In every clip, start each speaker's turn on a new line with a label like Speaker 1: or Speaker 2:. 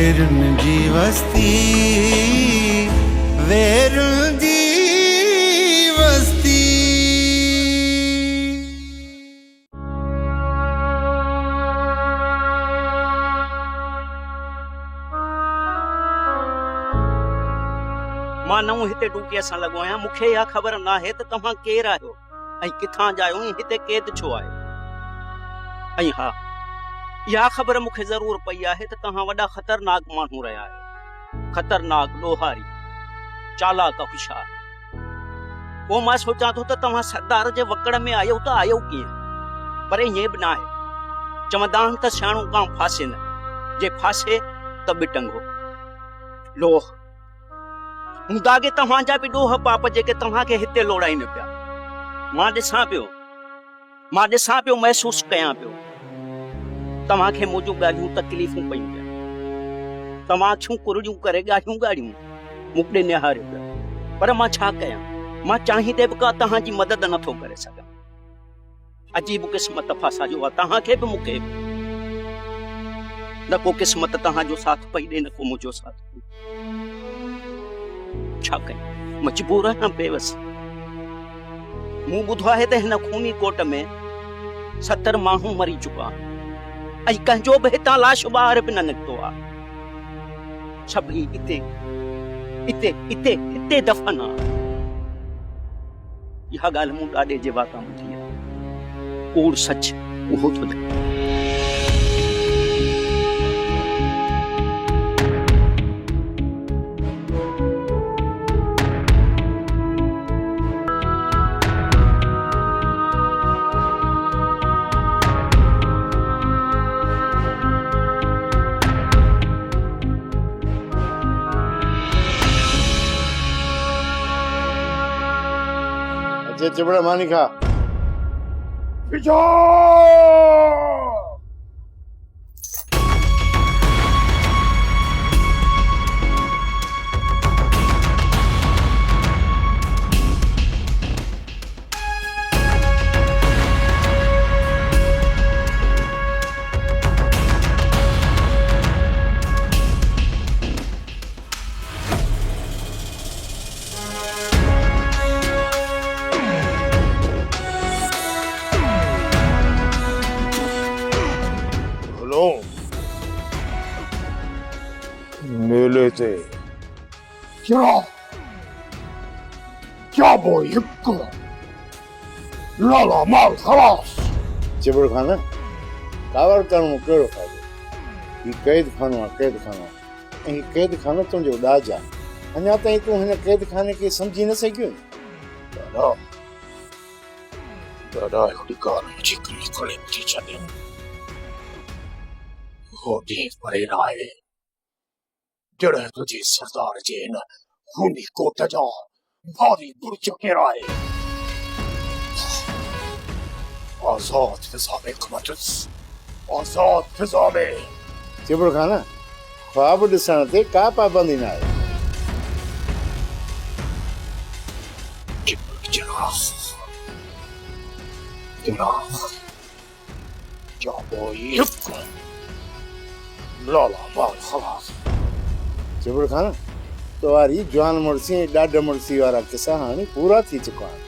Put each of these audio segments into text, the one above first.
Speaker 1: वेरुन जी वस्ती वेरुन जी वस्ती।
Speaker 2: मां नऊं हिते डूकीअ सां लॻो आहियां। मूंखे इहा ख़बर न आहे त तव्हां केरु आहियो ऐं किथां जा आहियो, हिते क़ैद छो आहियो। ऐं हा, इहा ख़बर मूंखे ज़रूर पई आहे त तव्हां वॾा ख़तरनाक माण्हू रहिया आहियो, ख़तरनाक, ॾोहारी, चालाक, होशियार। पोइ मां सोचां थो त तव्हां सरदार जे वकड़ में आहियो त आहियो कीअं, पर ईअं बि न आहे। चवंदा आहिनि त सियाणो कां फासे न, जे फासे त बिटंगो। लोह हूंदा के तव्हांजा बि ॾोह पाप जेके तव्हांखे हिते लोड़ाइनि पिया। मां ॾिसां पियो, महसूस कयां पियो। तव्हांखे मुंहिंजूं ॻाल्हियूं तकलीफ़ूं पयूं पिया। तव्हां अखियूं कुरड़ियूं करे ॻाल्हियूं मूंखे निहारियो पिया। पर मां छा कयां, मां चाहींदे बि का तव्हांजी मदद नथो करे सघां। अजीब क़िस्मत फासायो आहे तव्हांखे बि मूंखे बि। न को क़िस्मत तव्हांजो साथ पई ॾे, न को मुंहिंजो साथ। छा कयां, मजबूर आहियां, बेवस। मूं ॿुधो आहे त हिन खूनी कोट में 70 माण्हू मरी चुका ऐं कंहिंजो बि हितां लाश ॿाहिरि बि न निकितो आहे। सभई हिते दफ़न आहे। इहा ॻाल्हि मूं ॾाॾे जे वाता ॿुधी आहे। कूड़ सच उहो थो थिए।
Speaker 3: चिबड़ा मानी खा मेले से क्या बोल लाला माल खलास चिबड़ खाना कावर करणो कहिड़ो फ़ाइदो। ही कैद खानो आहे, कैद खानो। ऐं ही कैद खानो तुंहिंजो ॾाज आहे। अञा ताईं तूं हिन कैद खाने खे सम्झी न सघियो। दादा हिकिड़ी ॻाल्हि मुंहिंजी कल्ह खणी ॿुधी छॾे। हो ॾींहुं परे न आहे जॾहिं तुंहिंजे सरदार जे हिन खूनी कोट जा भारी बुर्ज किराए आज़ाद फिज़ा में कमंदुस, आज़ाद फिज़ा में। चिबड़ खाना ख्वाब ॾिसण ते का पाबंदी न आहे। लाला माल खलास चिबड़ खाना तुम्हारी जवान मुड़सी ॾाढ मुड़सी वारा किस्सा हाणे पूरा थी चुका आहिनि।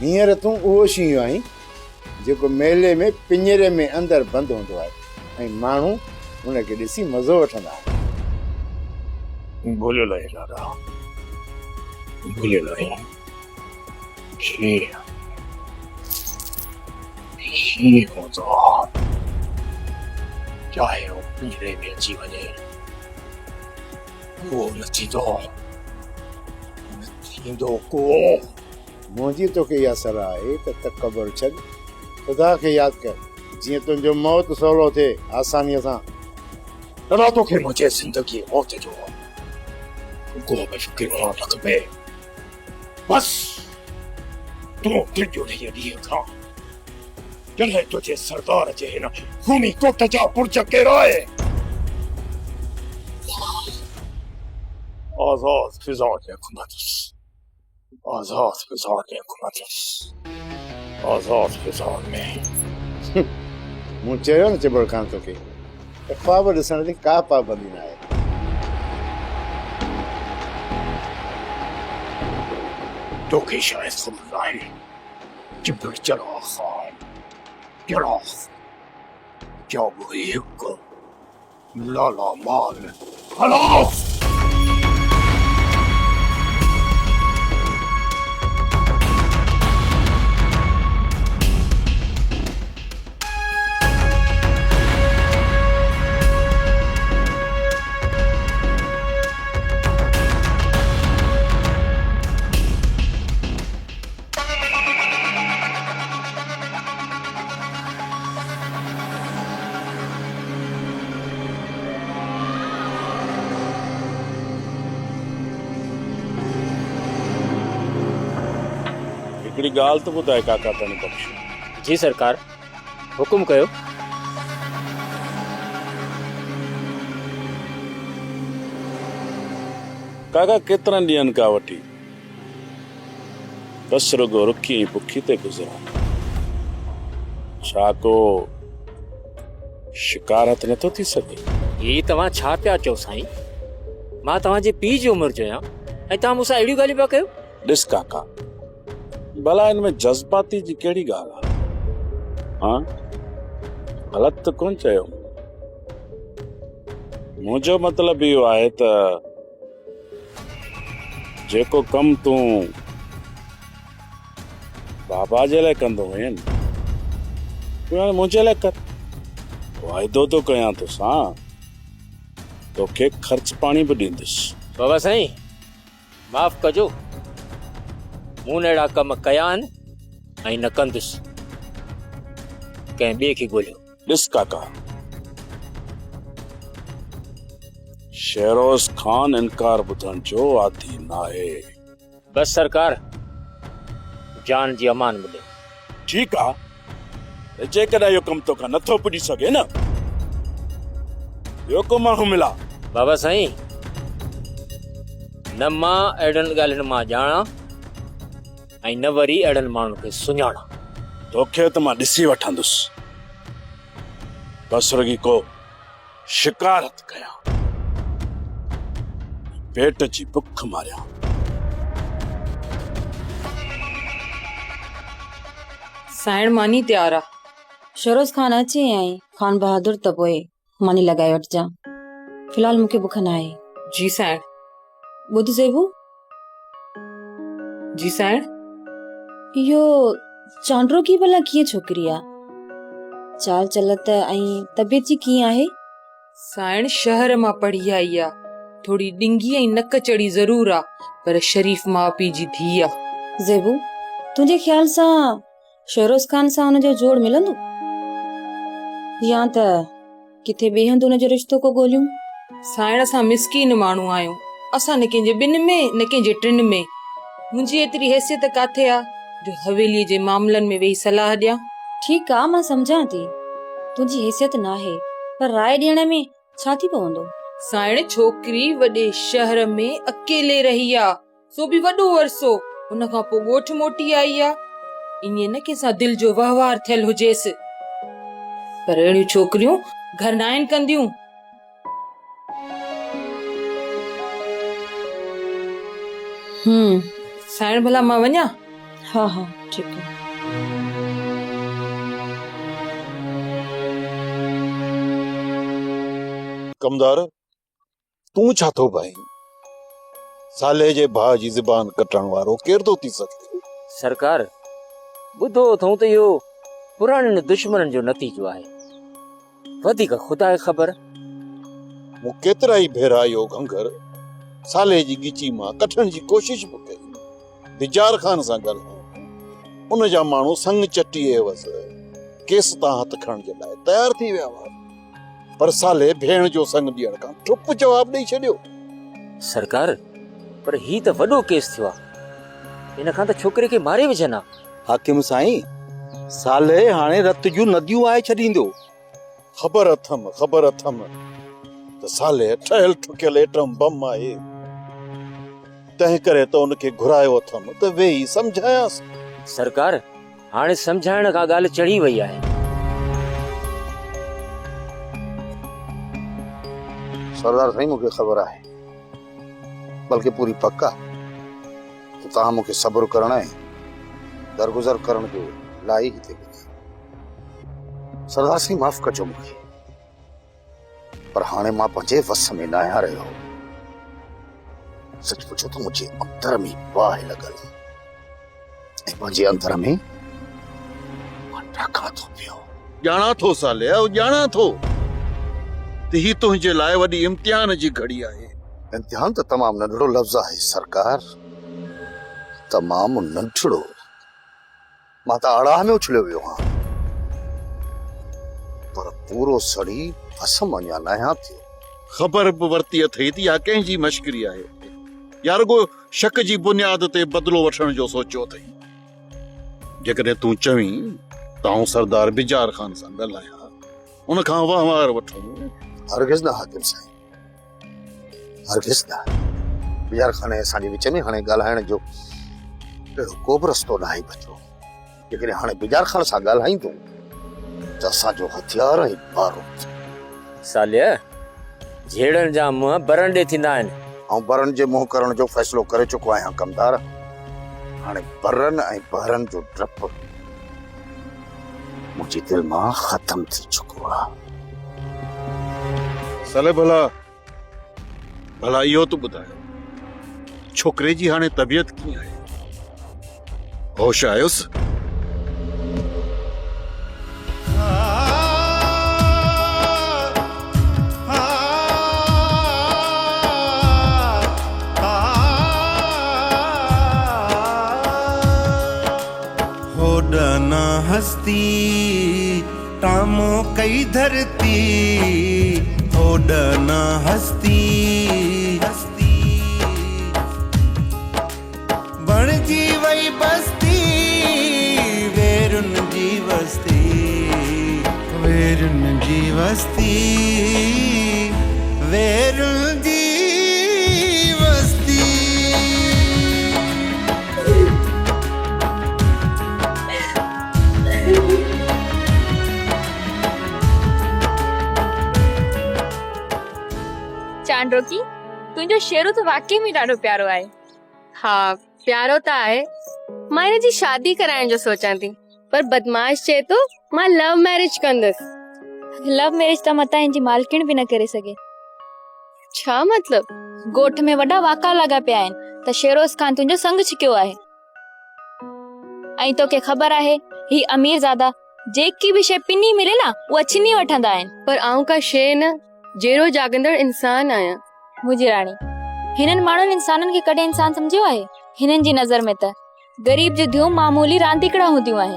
Speaker 3: हींअर तूं उहो शींहुं आहीं जेको मेले में पिंजरे में अंदरि बंदि हूंदो आहे ऐं माण्हू हुनखे ॾिसी मज़ो वठंदा आहिनि। भुलियल आहे दादा, भुलियल आहे। शींहुं हूंदो चाहे वो पिंजरे में अची वञे, वो न थींदो को। मुंहिंजी तोखे इहा सलाह आहे त तकबर छॾ, ख़ुदा खे यादि कर। जीअं तुंहिंजो मौत सवलो थिए आसानीअ सां। दादा तोखे मुंहिंजे ज़िंदगी मौत जो को बि फिक्र न खपे। बस तूं तुंहिंजो हीअ ॾींहं खां जॾहिं तुंहिंजे सरदार जे हिन खूनी कोट जा बुर्ज किराए आज़ाद फिज़ा में घुमंदुस, आज़ाद फिज़ा में घुमंदुस, आज़ाद फिज़ा में। मूं चयो न चिबड़ खान तोखे त ख्वाब ॾिसण जी का पाबंदी न आहे। तोखे शायद ख़बर आहे जिब्र चलो खान चलो जब एक लाला मान हलो।
Speaker 4: हिकिड़ी ॻाल्हि त ॿुधाए काका तने बख़्श।
Speaker 5: जी सरकार, हुकुम कयो।
Speaker 4: काका केतिरनि ॾींहंनि खां वठी बस रुगो रुखी ऐं बुखी ते गुज़रा। छा को शिकारत नथो थी सघे?
Speaker 5: ही तव्हां छा पिया चओ साईं? मां तव्हांजे पीउ जी उमिरि जो आहियां ऐं तव्हां मूंसां अहिड़ियूं ॻाल्हियूं पिया कयो?
Speaker 4: ॾिस काका, भला इनमें जज़्बाती जी कहिड़ी ॻाल्हि आहे? हाँ, ग़लति त कोन चयो। मुंहिंजो मतिलबु इहो आहे त जेको कमु तूं बाबा जे लाइ कंदो हुएं न, तूं हाणे मुंहिंजे लाइ कर। वाइदो थो कयां तोसां, तोखे ख़र्च पाणी बि ॾींदुसि।
Speaker 5: बाबा साईं, माफ़ कजो, मूं न अहिड़ा कम कया आहिनि ऐं न कंदुसि। कंहिं ॿिए खे ॻोल्हियो।
Speaker 4: ॾिस काका, शेरोज़ खान इनकार ॿुधण जो आदी नाहे।
Speaker 5: बस सरकार, जान जी अमान मिले।
Speaker 4: ठीकु आहे, जेकॾहिं इहो कमु तोखां नथो पुॼी सघे न, ॿियो को माण्हू मिला।
Speaker 5: बाबा साईं, न मां अहिड़नि ॻाल्हियुनि मां ॼाणा ऐं न वरी अहिड़नि माण्हुनि खे सुञाणा।
Speaker 4: तोखे त मां ॾिसी वठंदुसि, बसि रुॻी को शिकारत कयां, पेट जी बुख मारियां।
Speaker 6: साइण मानी तैयार आहे।
Speaker 7: शरोज़ खान अचे ऐं खान बहादुर त पोइ मानी लॻाए वठिजां। फिलहाल मूंखे बुख न आहे।
Speaker 6: जी साइण।
Speaker 7: ॿुध ज़ेबू,
Speaker 6: जी साइण।
Speaker 7: इहो चांड्रो की भला कीअं छोकिरी आहे? चाल चलत ऐं तबियत जी कीअं आहे?
Speaker 6: साइण शहर मां पढ़ी आई आहे। थोड़ी डिंगी ऐं नक चढ़ी ज़रूर आहे, पर शरीफ माउ पीउ जी धीउ आहे।
Speaker 7: ज़ेबू, तुंहिंजे ख्याल सां शरोज़ खान सां हुनजो जोड़ मिलंदो, या त किथे ॿिए हंधि हुनजो रिश्तो को ॻोल्हियूं?
Speaker 6: साइण, असां मिसकीन माण्हू आहियूं। असां न कंहिंजे ॿिनि में न कंहिंजे टिनि में। मुंहिंजी एतिरी हैसियत काथे आहे जो हवेलीअ जे मामलनि में वेही सलाह ॾियां।
Speaker 7: ठीकु आहे, मां सम्झां थी तुंहिंजी हैसियत न आहे, पर राय ॾियण में छा थी पवंदो?
Speaker 6: साइण, छोकिरी वॾे शहर में अकेले रही आहे, सो बि वॾो अरसो। हुन खां पोइ ॻोठ मोटी आई आहे। ईअं न कंहिंसां दिलि जो वहिंवार थियल हुजेसि, पर अहिड़ियूं छोकिरियूं घर न आहिनि कंदियूं। साइण, भला मां वञा?
Speaker 7: हा हा, ठीकु आहे।
Speaker 3: कमदार, तूं छा थो भाई? साले जे भाउ जी ज़बान कटण वारो केरु थो थी सघे?
Speaker 5: सरकार, ॿुधो अथऊं त इहो पुराणनि दुश्मननि जो नतीजो आहे। वधीक ख़ुदा खे ख़बर।
Speaker 3: मूं केतिरा ई भेरा इहो घंघर साले जी ॻिची मां कठण जी कोशिश बि कई। दिजार खान सां ॻाल्हायो, उन जा माण्हू संग चटीअ वस केस तां हथ खणण जे लाइ तयार थी विया हुआ, पर साले भेण जो संग ॾियण खां चुप जवाब ॾेई छॾियो।
Speaker 5: सरकार, पर ही त वॾो केस थियो आहे। इन खां त छोकिरे खे मारे विझनि हा।
Speaker 8: हाकिम साईं, साले हाणे रत जूं नदियूं आए छॾींदो।
Speaker 3: ख़बर अथम त साले ठहियल ठुकियल एटम बम आहे, तंहिं करे त उनखे घुरायो अथम त वेही सम्झायांसि।
Speaker 5: सरकार, हाणे सम्झाइण खां ॻाल्हि चढ़ी वई आहे।
Speaker 3: सरदार साईं मूंखे ख़बर आहे, बल्कि पूरी पक्का तो तव्हां मूंखे सब्र करण ऐं दरगुज़र करण जो लाई हिते घुरिया। सरदार साईं माफ़ कजो मूंखे, पर हाणे मां पंहिंजे वस में न आहियां रहियो। सच पुछो तो मुझे अंदर में बाहि लॻल ऐं पंहिंजे अंदर में मां ॾाका थो पियो।
Speaker 9: ॼाणा थो साले, ॼाणा थो त ही तुंहिंजे लाइ वॾी इम्तिहान जी घड़ी आहे।
Speaker 3: इम्तिहान तो तमाम नंढड़ो लफ्ज़ आहे सरकार, तमाम नंढड़ो। मां त अड़ाह में उछलियो वियो हां, पर पूरो सड़ी भस्म अञा न आहियां थियो।
Speaker 9: ख़बर बि वरिती अथई त इहा कंहिंजी मश्करी आहे या रुॻो शक जी बुनियाद ते बदिलो वठण जो सोचियो अथई। जेकॾहिं तूं चवीं त आउं सरदार बिजार ख़ान सां ॻाल्हायां, उन खां वहिंवार वठूं।
Speaker 3: हरगिज़ न हाकिम साईं, हरगिज़ न। बिजार ख़ान ऐं असांजे विच में हाणे ॻाल्हाइण जो अहिड़ो को बि रस्तो न आहे बचो। जेकॾहिं हाणे बिजार ख़ान सां ॻाल्हाईंदो त असांजो हथियार ऐं बारूद।
Speaker 5: सालिया झेड़नि जा मुंहं बरनि ॾे थींदा आहिनि।
Speaker 3: ऐं बरनि जे मुंहुं करण जो फ़ैसिलो करे चुको आहियां कमदार। हाणे बरनि ऐं बहरनि जो डपु मुंहिंजी दिलि मां ख़तम थी चुको आहे।
Speaker 9: साले भला भला इहो तूं ॿुधाए, छोकिरे जी हाणे तबियत कीअं आहे? होश आयुसि?
Speaker 1: होडना हस्ती टामो कई धरती, होडना हस्ती हस्ती बण जी वई बस्ती, वेरुन जी बस्ती, वेरुन जी बस्ती, वेरुन जी बस्ती।
Speaker 10: चांडो की तुंहिंजो शेरो तो वाकई में ॾाढो प्यारो आहे। हाँ प्यारो त आहे। मां हिन जी शादी कराइण जो सोचां थी, पर बदमाश चए तो मां लव मैरिज कंदसि।
Speaker 11: लव मैरिज त मता हिन जी मालकिन भी न करे सघे।
Speaker 10: छा मतलब?
Speaker 11: गोठ में वॾा वाका लॻा पिया आहिनि त शेरोज खान तुंहिंजो संग छिकियो आहे। ऐं तोखे ख़बर आहे ही अमीरज़ादा जेकी भी शइ पिनी मिले ना उहा छिनी वठंदा आहिनि।
Speaker 10: पर आऊं का शइ न, जेरो जागंदड़ इंसान आहियां।
Speaker 11: मुंहिंजी राणी, हिननि माण्हुनि इंसाननि खे कॾहिं इंसान सम्झियो आहे? हिननि जी नज़र में त ग़रीब जी धियूं मामूली रांदीकड़ा हूंदियूं आहिनि,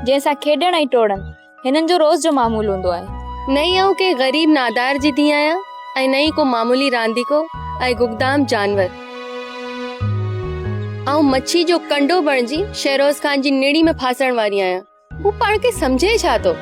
Speaker 11: जंहिंसां खेॾण ऐं टोड़ण हिननि जो रोज़ जो मामूल हूंदो आहे।
Speaker 10: नहीं आऊं के ग़रीब नादार जी धीउ आहियां ऐं नहीं को मामूली रांदीको ऐं गुगदाम जानवर। आऊं मच्छी जो कंडो बणजी शेरोज खान जी निड़ी में फासण वारी आहियां। हू पाण खे समझे छा तो?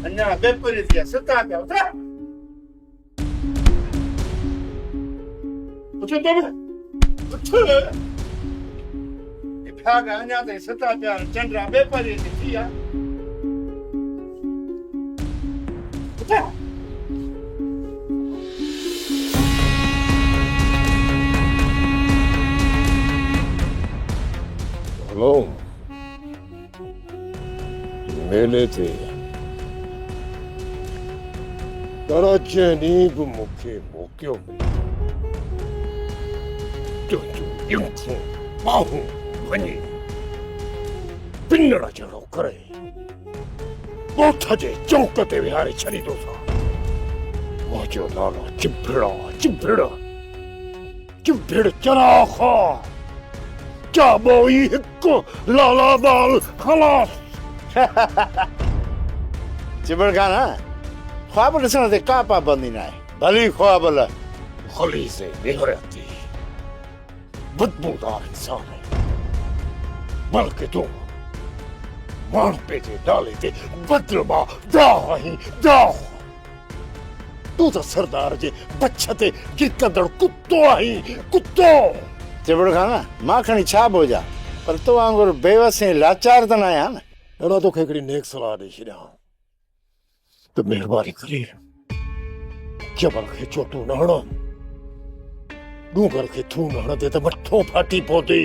Speaker 3: अञा बेपरी थी सुता पिया उथरा। उठ भागा अञा ताईं सता प्यार चंद्रा बेपरी थी आहे
Speaker 12: हलो मेले थे कराचे नी बि मूंखे मोकियो तुंहिंजूं ॼियूं ॿाहूं वञी पिनड़ जहिड़ो करे ॻोठ जे चौक ते विहारे छॾींदोसां मुंहिंजो नालो चिंभिड़ चराखा चाबोई हिकु लाला बाल खलास
Speaker 3: चिबड़ खाना ख्वाब ॾिसण ते का पाबंदी न आहे भली ख्वाब ल
Speaker 12: खली से निहरती बदबूदार इंसान है बल्कि तू मानपे जे डाले ते बदलमा दाह ही दाह तू तो सरदार जे बच्छ ते गिरकंदड़ कुत्तो आही कुत्तो
Speaker 3: चिबड़ खाना मां खणी छा बोझा पर तो वांगुरु बेवस ऐं लाचार त न आहियां न
Speaker 12: अड़ा तोखे हिकिड़ी नेक सलाह ॾेई छॾियां त महिरबानी करे जबल खे चोटू न हण डूंगर खे थू न हणंदे त मथो फाटी पवंदी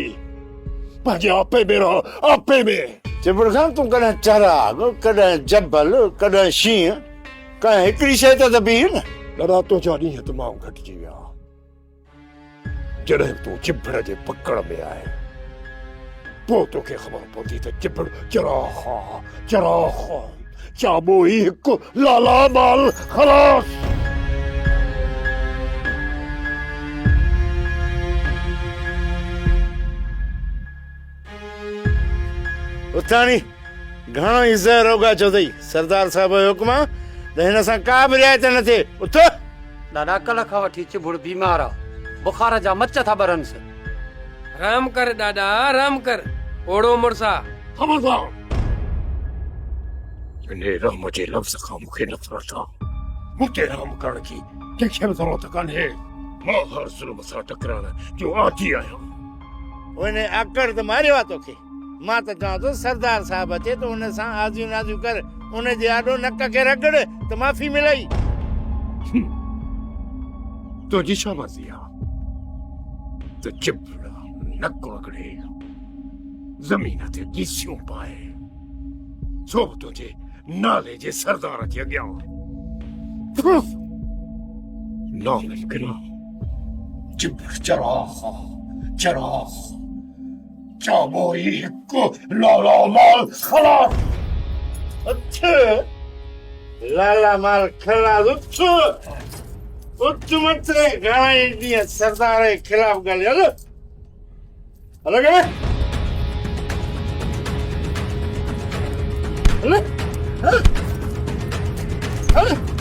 Speaker 12: पंहिंजे आपे में रह आपे में
Speaker 3: चिबड़ खान तूं कॾहिं चराग कॾहिं जबल कॾहिं शींहं कंहिं हिकिड़ी शइ ते त बीह न
Speaker 12: ॾाढा तुंहिंजा ॾींहं तमामु घटिजी विया जॾहिं तूं चिबड़ जे पकड़ में आहे पोइ तोखे ख़बर पवंदी त चिबड़ चराखा चाबो ई हिकु लाला बाल खलास
Speaker 3: उथाणी घणो ई ज़हर उगाचो अथई सरदार साहिब जो हुकुम आहे त हिन सां का बि रिआयत न थिए उथ
Speaker 13: दादा कल्ह खां वठी चिबुड़ बीमार आहे बुखार जा मच था बरनसि
Speaker 14: राम कर दादा राम कर ओड़ो मुड़सा
Speaker 12: खबरदार इन रहम जे लफ़्ज़ खां मूंखे नफ़रत आहे मूंखे रहम करण जी कंहिंखे बि ज़रूरत कान्हे मां हर ज़ुल्म सां टकराइण जो आदी आहियां
Speaker 3: उन आकड़ त मारियो आहे तोखे मां त चवां थो सरदार साहिब अचे त उन सां आजियूं नाजियूं कर उन जे आॾो नक खे रगड़ त माफ़ी मिलई
Speaker 12: तुंहिंजी छा मर्ज़ी आहे त चिबड़ नक रगड़े ज़मीन ते गीसियूं पाए सो बि तुंहिंजे नाले जे सरदार जे अॻियां नाम लिखना चिबड़ चराखा चाबो ई हिकु लाला माल खलास
Speaker 3: अच्छा लाला माल खलास उठ मथे घणा ई ॾींहं सरदार जे ख़िलाफ़ ॻाल्हि हल हल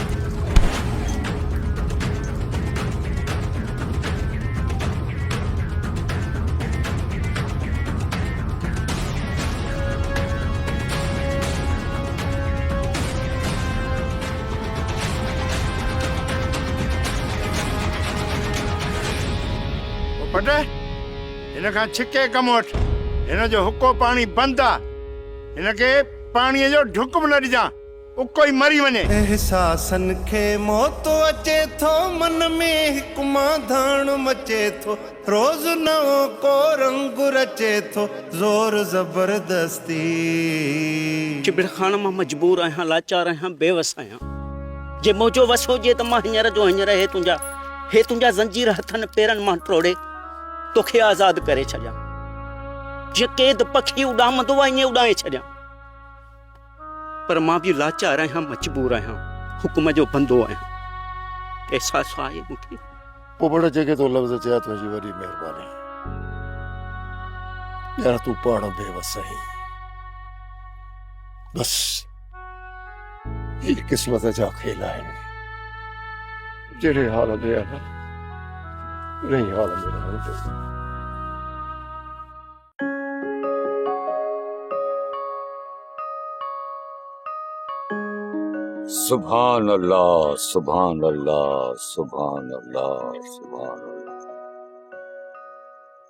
Speaker 3: पटे हिन खां छिके कम वठ हिन जो हुको पाणी बंदि आहे हिनखे पाणीअ जो ढुक बि न ॾिजां उको ई मरी वञे
Speaker 1: एहसासन खे मौत अचे थो मन में हिकु माधाण मचे थो रोज़ नओं को रंग रचे थो ज़ोर ज़बरदस्ती
Speaker 2: चिबड़ खान मां मजबूर आहियां लाचार आहियां बेवस आहियां जे मुंहिंजो वस हुजे त मां हींअर जो हींअर हे तुंहिंजा ज़ंजीर हथनि पेरनि मां टोड़े तोखे आज़ाद करे छॾियां जीअं क़ैद पखी उॾामंदो आहे ईअं उॾाए छॾियां पर मां बि लाचार आहियां मजबूर आहियां हुकुम जो बंदो आहियां एहसास आहे मूंखे
Speaker 12: पोइ बड़ जेके तो लफ़्ज़ चया तुंहिंजी वॾी महिरबानी यार तूं पाण बेवस आहीं बस ये किस्मत जा खेल आहिनि जहिड़े हाल में आहे उन हाल में रहणो पवंदो
Speaker 4: सुभान अल्लाह सुभान अल्लाह सुभान अल्लाह सुभान अल्लाह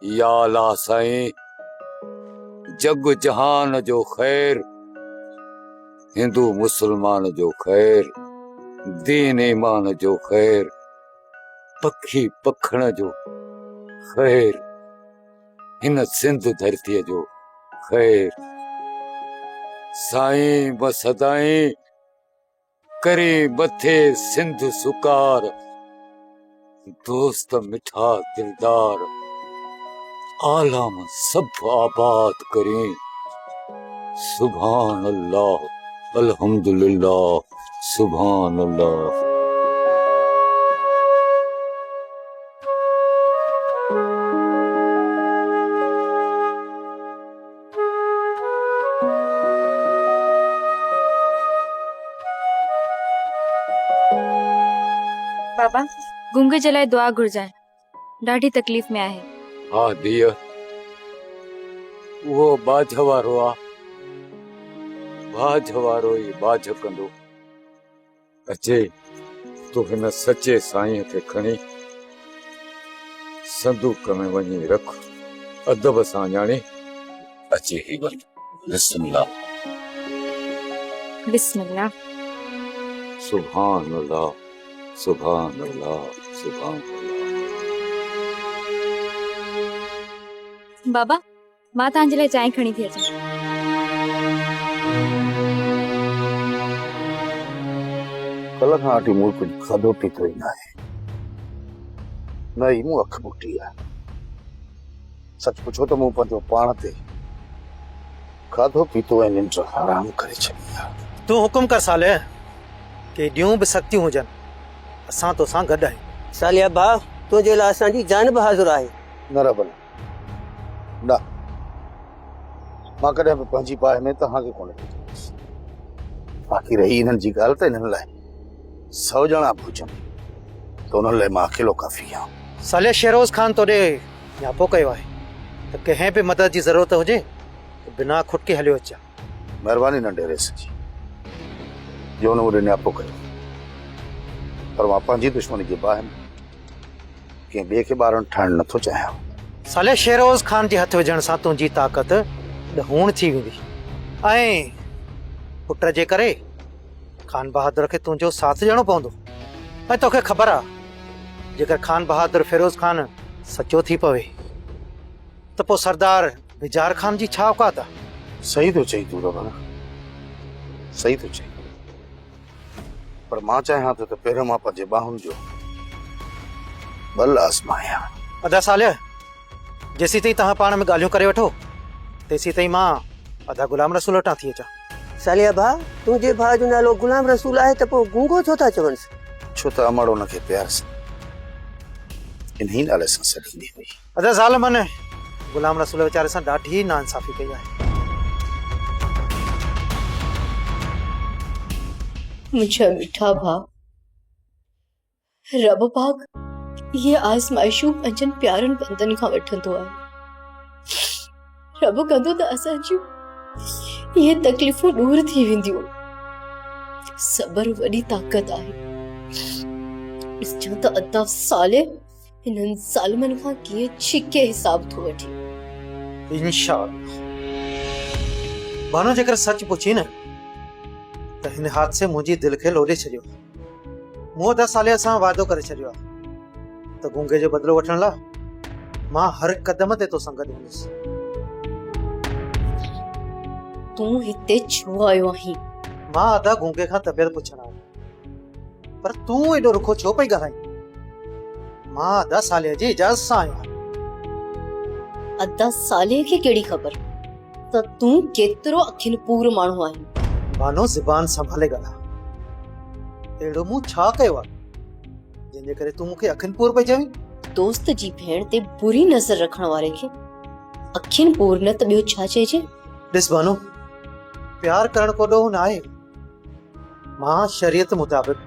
Speaker 15: या अल्लाह साईं, जग जहान जो खैर, हिंदू मुसलमान जो खैर, दीन ईमान जो खैर, पखी पखण जो खैर, हिन सिंध धरती जो खैर। साईं बस सदाईं करे मथे सिंध सुकार, दोस्त मिठा दिलदार, आलम सब आबाद करें। सुभान अल्लाह, अल्हम्दुलिल्लाह, सुभान अल्लाह।
Speaker 11: बाबा गुंगे जे लाइ दुआ घुरजांइ, ॾाढी तकलीफ़ में आहे।
Speaker 15: हाँ दिया, वो बाझ वारो आ, बाझ वारो ही बाझ कंदो। अचे तो हिन सच्चे साईं खे खणी संदूक में वञी रख, अदब सां ॼाणे अचे ही वञ। बिस्मिल्लाह
Speaker 11: बिस्मिल्लाह।
Speaker 15: सुभान अल्लाह, सुभान अल्लाह, सुभान अल्लाह।
Speaker 11: बाबा मां तव्हांजे लाइ चांहि खणी थी अचां।
Speaker 3: कल खां वठी मूं कुझु खाधो पीतो ई न आहे, न ई मूं अखि ॿुटी आहे। सच पुछो त मूं पंहिंजो पाण ते खाधो पीतो ऐं निंड हराम करे छॾी आहे।
Speaker 8: तूं हुकुम कर साले, के ॾियूं बि सख़्तियूं हुजनि, असां तोसां गॾु आहियूं।
Speaker 16: सालिया भाउ, तुंहिंजे लाइ असांजी जान बि हाज़ुर आहे।
Speaker 3: न रब न, मां कॾहिं बि पंहिंजी बाहि में तव्हांखे कोन ॾिठोसि। बाक़ी रही इन्हनि जी ॻाल्हि त इन्हनि लाइ 100 ॼणा भुजनि त उन्हनि लाइ मां अकेलो काफ़ी आहियां।
Speaker 8: साले शेरोज़ खान तोॾे यापो कयो आहे त कंहिं बि मदद जी ज़रूरत हुजे त बिना खुटके हलियो अचां।
Speaker 3: महिरबानी न डेरेस जी, जो न मुझे न्यापो कयो, पर मां पंहिंजी दुश्मनी जे बाहि में कंहिं ॿिए खे ॿारनि ठाहिण नथो चाहियां।
Speaker 8: साले शेरोज़ खान जे हथ विझण सां तुंहिंजी ताक़त ॾहूण थी वेंदी, ऐं पुट जे करे खान बहादुर खे तुंहिंजो साथ ॾियणो पवंदो। ऐं तोखे ख़बर आहे, जेकर खान बहादुर फिरोज़ खान सचो थी पवे त पोइ सरदार बिजार खान जी छा औकात आहे।
Speaker 3: सही तो चई तूं रबा, सही तो चई, पर मां चाहियां थो त पहिरियों मां पंहिंजे ॿाहुनि जो बल आज़मायां।
Speaker 8: अदा साले, जेसी ताईं तव्हां पाण में ॻाल्हियूं करे वठो, तेसी ताईं मां अदा गुलाम रसूल वटां थी अचां।
Speaker 16: सालिया भाउ, तुंहिंजे भाउ जो नालो गुलाम रसूल आहे त पोइ गूंगो छो था चवनिसि?
Speaker 3: छो त अमड़ उनखे प्यार सां इन्ही नाले सां सॾींदी हुई।
Speaker 8: अदा ज़ालिमनि गुलाम रसूल वीचारे सां ॾाढी नाइंसाफ़ी कई आहे।
Speaker 17: मुझा मिठा भाउ, रब पाक ये आज़माइशूं पंजनि प्यारनि बंदनि खां वठंदो आहे। रब कंदो त असांजूं ये तकलीफ़ूं दूर थी वेंदियूं। सबर वॾी ताक़त आहे। ॾिसजां त अदा साले हिननि ज़ालिमनि खां कीअं छिके हिसाब थो वठे।
Speaker 8: इंशाअल्लाह। बानो जेकर सच पुछी न त हिन हादसे मुंहिंजी दिलि खे लोॾे छॾियो। मूं 10 साले सां वाइदो करे छॾियो आहे त गूंगे जो बदिलो वठण लाइ मां हर कदम ते तोसां गॾु हूंदुसि।
Speaker 17: तूं हिते छो आयो आहीं?
Speaker 8: मां अदा गूंगे खां तबियत पुछण आयो, पर तूं एॾो रुखो छो पई ॻाल्हाईं? मां अदा साले जी इजाज़त सां आयो आहियां।
Speaker 17: अदा साले खे कहिड़ी ख़बर त तूं केतिरो अखियुनि पूर माण्हू आहीं?
Speaker 8: बानो ज़ुबान संभाले ॻाल्हा। अहिड़ो मूं छा कयो आहे जंहिंजे करे तूं मूंखे अखियुनि पूर पई चवीं?
Speaker 17: दोस्त जी भेण ते बुरी नज़र रखण वारे खे अखियुनि पूर न त ॿियो छा चइजे?
Speaker 8: ॾिस बानो, प्यार करण को ॾोह न आहे। मां शरीयत मुताबिक़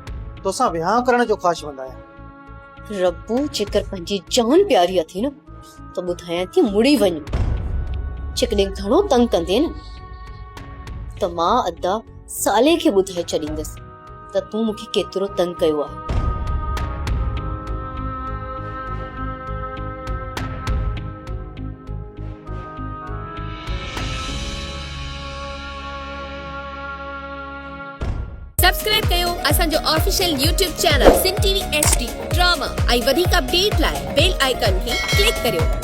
Speaker 8: तोसां विहांउ करण जो ख़्वाहिशमंद आहियां।
Speaker 17: रब्बू जेकर पंहिंजी जान प्यारी अथई न त ॿुधायां थी मुड़ी वञ। जेकॾहिं घणो तंग कंदे न त मां अदा साले खे ॿुधाए छॾींदसि त तूं मूंखे केतिरो तंग कयो आहे।
Speaker 18: सब्सक्राइब कयो असांजो ऑफिशियल YouTube चैनल सिन टीवी HD ड्रामा ऐं वधीक अपडेट लाइ बेल आइकन खे क्लिक करियो।